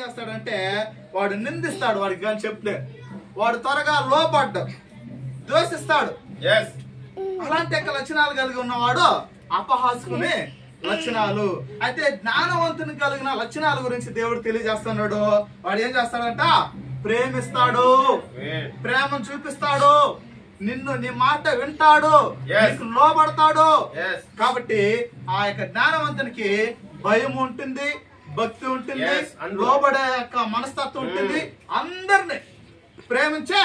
చేస్తాడంటే వాడు నిందిస్తాడు, వాడికి కానీ చెప్తే వాడు త్వరగా లోపడ్డు ద్వేషిస్తాడు. అలాంటి లక్షణాలు కలిగి ఉన్నవాడు అపహాసుకునే లక్షణాలు. అయితే జ్ఞానవంతుని కలిగిన లక్షణాల గురించి దేవుడు తెలియజేస్తున్నాడు. వాడు ఏం చేస్తాడంట? ప్రేమిస్తాడు, ప్రేమను చూపిస్తాడు, నిన్ను నీ మాట వింటాడు, నీకు లోబడతాడు. కాబట్టి ఆ యొక్క జ్ఞానవంతునికి భయం ఉంటుంది, భక్తి ఉంటుంది, లోబడే యొక్క మనస్తత్వం ఉంటుంది, అందరిని ప్రేమించే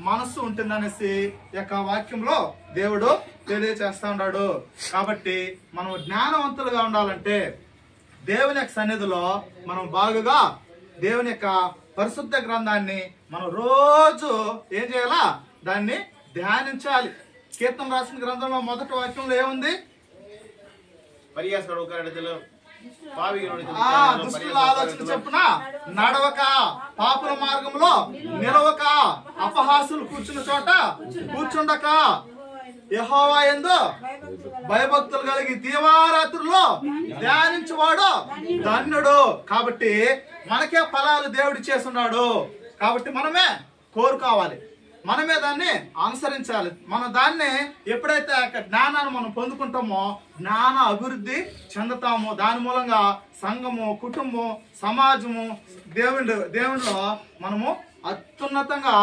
మనస్సు ఉంటుంది అనేసి యొక్క వాక్యంలో దేవుడు తెలియచేస్తా ఉన్నాడు. కాబట్టి మనం జ్ఞానవంతులుగా ఉండాలంటే దేవుని యొక్క సన్నిధిలో మనం బాగుగా దేవుని యొక్క పరిశుద్ధ గ్రంథాన్ని మనం రోజు ఏం చేయాలా? దాన్ని ధ్యానించాలి. కీర్తన రాసిన గ్రంథంలో మొదటి వాక్యంలో ఏముంది? దుష్టుల ఆలోచన చెప్పున నడవక, పాపుల మార్గంలో నిలవక, అపహాసులు కూర్చున్న చోట కూర్చుండక, యెహోవా యందు భయభక్తులు కలిగి దీవారాత్రుల్లో ధ్యానించువాడు ధన్యుడు. కాబట్టి మనకే ఫలాలు దేవుడు చేస్తున్నాడు. కాబట్టి మనమే కోరుకోవాలి, మనమే దాన్ని అనుసరించాలి. మనం దాన్ని ఎప్పుడైతే జ్ఞానాన్ని మనం పొందుకుంటామో జ్ఞాన అభివృద్ధి దాని మూలంగా సంఘము, కుటుంబం, సమాజము, దేవునిలో మనము అత్యున్నతంగా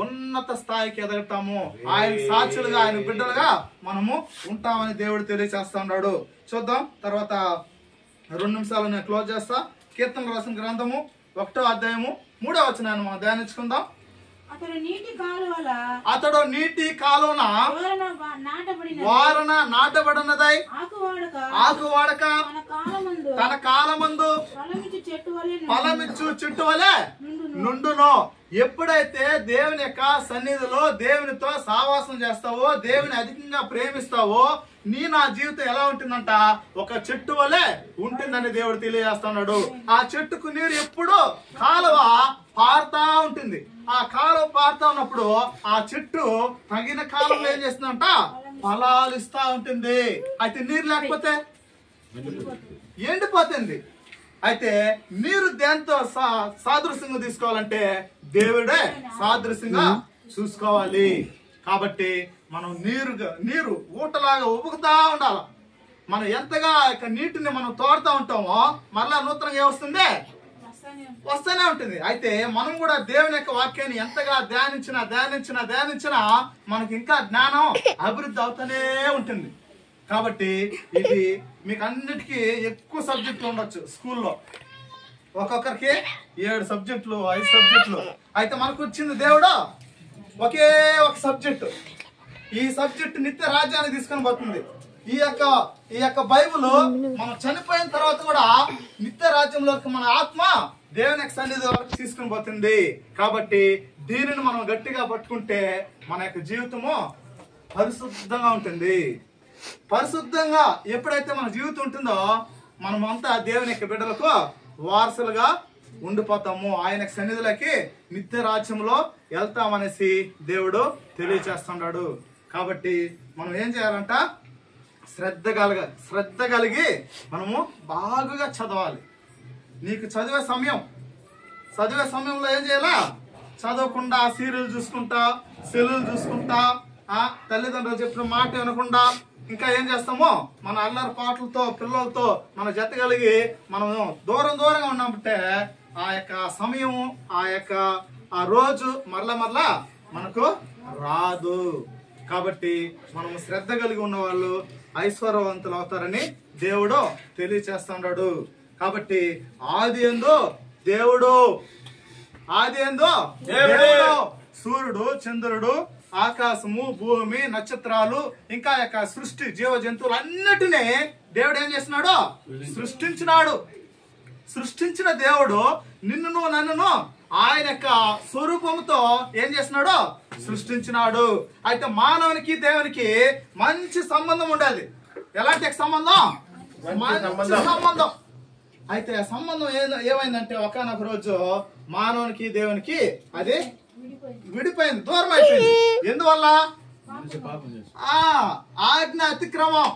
ఉన్నత స్థాయికి ఎదగతాము. ఆయన సాక్షులుగా, ఆయన బిడ్డలుగా మనము ఉంటామని దేవుడు తెలియజేస్తా ఉన్నాడు. చూద్దాం. తర్వాత 2 నిమిషాలు నేను క్లోజ్ చేస్తా. కీర్తన రాసిన గ్రంథము 1వ అధ్యాయము 3వ వచనాన్ని మనం ధ్యానించుకుందాం. అతడు నీటి కాలువన వారన నాటబడినదై ఆకు వాడక తన కాలమందు ఫలమిచ్చు చెట్టు వలె నుండును. ఎప్పుడైతే దేవుని యొక్క సన్నిధిలో దేవునితో సావాసం చేస్తావో, దేవుని అధికంగా ప్రేమిస్తావో, నా జీవితం ఎలా ఉంటుందంట? ఒక చెట్టు వలె ఉంటుందని దేవుడు తెలియజేస్తున్నాడు. ఆ చెట్టుకు నీరు ఎప్పుడు కాలువ పారుతా ఉంటుంది. ఆ కాలువ పారుతా ఉన్నప్పుడు ఆ చెట్టు తగిన కాలంలో ఏం చేస్తుందంట? ఫలాలు ఇస్తా ఉంటుంది. అయితే నీరు లేకపోతే ఎండిపోతుంది. అయితే నీరు దేంతో సాదృశ్యంగా తీసుకోవాలంటే దేవుడే సాదృశ్యంగా చూసుకోవాలి. కాబట్టి మనం నీరు ఊటలాగా ఉబుకుతా ఉండాలి. మనం ఎంతగా నీటిని మనం తోడుతూ ఉంటామో మరలా నూతనంగా వస్తుంది, వస్తూనే ఉంటుంది. అయితే మనం కూడా దేవుని యొక్క వాక్యాన్ని ఎంతగా ధ్యానించినా మనకి ఇంకా జ్ఞానం అభివృద్ధి అవుతూనే ఉంటుంది. కాబట్టి ఇది మీకు అన్నిటికీ ఎక్కువ సబ్జెక్టులు ఉండొచ్చు. స్కూల్లో ఒక్కొక్కరికి 7 సబ్జెక్టులు, 5 సబ్జెక్టులు. అయితే మనకు వచ్చింది దేవుడు ఒకే ఒక సబ్జెక్టు. ఈ సబ్జెక్టు నిత్య రాజ్యాన్ని తీసుకొని పోతుంది. ఈ యొక్క బైబుల్ మనం చనిపోయిన తర్వాత కూడా నిత్య రాజ్యంలోకి మన ఆత్మ దేవుని యొక్క సన్నిధి వరకు తీసుకుని పోతుంది. కాబట్టి దీనిని మనం గట్టిగా పట్టుకుంటే మన యొక్క జీవితము పరిశుద్ధంగా ఉంటుంది. పరిశుద్ధంగా ఎప్పుడైతే మన జీవితం ఉంటుందో మనమంతా దేవుని యొక్క బిడ్డలకు వారసులుగా ఉండిపోతాము. ఆయన సన్నిధిలోకి నిత్య రాజ్యంలో వెళ్తామనేసి దేవుడు తెలియచేస్తున్నాడు. కాబట్టి మనం ఏం చేయాలంట? శ్రద్ధ కలిగి మనము బాగా చదవాలి. నీకు చదివే సమయంలో ఏం చేయాలా? చదవకుండా సీరియల్ చూసుకుంటా, సెల్లులు చూసుకుంటా, తల్లిదండ్రులు చెప్పిన మాట వినకుండా ఇంకా ఏం చేస్తామో మన అల్లరి పాటలతో పిల్లలతో మన జత కలిగి మనము దూరంగా ఉన్నామంటే ఆ యొక్క సమయము, ఆ రోజు మరలా మనకు రాదు. కాబట్టి మనము శ్రద్ధ కలిగి ఉన్న వాళ్ళు ఐశ్వర్యవంతులు అవుతారని దేవుడు తెలియచేస్తున్నాడు. కాబట్టి ఆది యందు దేవుడు సూర్యుడు, చంద్రుడు, ఆకాశము, భూమి, నక్షత్రాలు, ఇంకా యొక్క సృష్టి, జీవ జంతువులు అన్నిటినీ దేవుడు ఏం చేస్తున్నాడు? సృష్టించిన దేవుడు నిన్ను నన్ను ఆయన యొక్క స్వరూపంతో ఏం చేస్తున్నాడు? సృష్టించినాడు. అయితే మానవునికి దేవునికి మంచి సంబంధం ఉండాలి. ఎలాంటి సంబంధం? మంచి సంబంధం. అయితే ఆ సంబంధం ఏమైందంటే ఒకనొక రోజు మానవునికి దేవునికి అది విడిపోయింది, దూరం అయిపోయింది. ఎందువల్ల? ఆజ్ఞ అతిక్రమం.